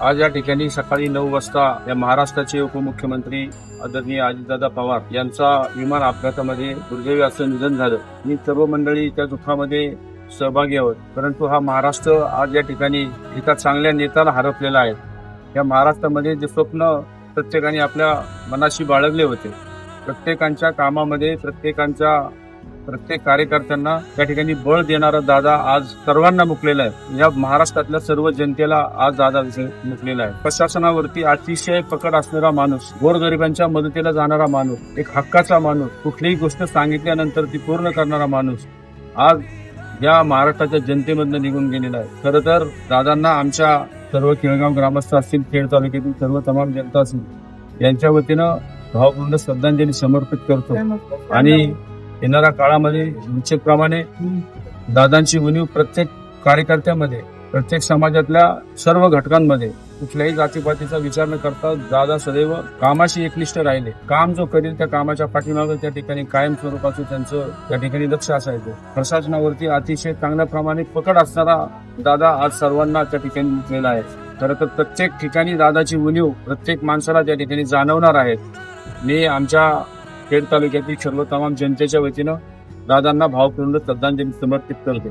आज या ठिकाणी सकाळी 9 वाजता या महाराष्ट्राचे उपमुख्यमंत्री आदरणीय अजितदादा पवार यांचा विमान अपघातामध्ये दुर्दैवी असं निधन झालं. मी सर्व मंडळी त्या दुःखामध्ये सहभागी आहोत. परंतु हा महाराष्ट्र आज या ठिकाणी एका चांगल्या नेत्याला हरपलेला आहे. या महाराष्ट्रामध्ये जे स्वप्न प्रत्येकाने आपल्या मनाशी बाळगले होते, प्रत्येकांच्या कामामध्ये प्रत्येक कार्यकर्त्यांना त्या ठिकाणी बळ देणारा दादा आज सर्वांना मुकलेला आहे. या महाराष्ट्रातल्या सर्व जनतेला आज दादा मुकलेला आहे. प्रशासनावरती अतिशय पकड असणारा माणूस, गोरगरिबांच्या मदतीला जाणारा माणूस, एक हक्काचा माणूस, कुठलीही गोष्ट सांगितल्यानंतर ती पूर्ण करणारा माणूस आज या महाराष्ट्राच्या जनतेमधनं निघून गेलेला आहे. खरं तर दादांना आमच्या सर्व केळगाव ग्रामस्थ असतील, खेड तालुक्यातील सर्व तमाम जनता असतील यांच्या वतीनं भावपूर्ण श्रद्धांजली समर्पित करतो. आणि येणाऱ्या काळामध्ये निश्चितप्रमाणे दादांची उणीव प्रत्येक कार्यकर्त्यामध्ये, प्रत्येक समाजातल्या सर्व घटकांमध्ये कुठल्याही जातीपातीचा विचार न करता दादा सदैव कामाशी एकनिष्ठ राहिले. काम जो करेल त्या कामाच्या पाठीमागे त्या ठिकाणी कायम स्वरूपाचं त्यांचं त्या ठिकाणी लक्ष असायचं. प्रशासनावरती अतिशय चांगल्या प्रमाणे पकड असणारा दादा आज सर्वांना त्या ठिकाणी मुकलेला आहे. खरं तर प्रत्येक ठिकाणी दादाची उणीव प्रत्येक माणसाला त्या ठिकाणी जाणवणार आहे. मी आमच्या खेड तालुक्यातील सर्व तमाम जनतेच्या वतीनं दादांना भावपूर्ण श्रद्धांजली समर्पित करतो.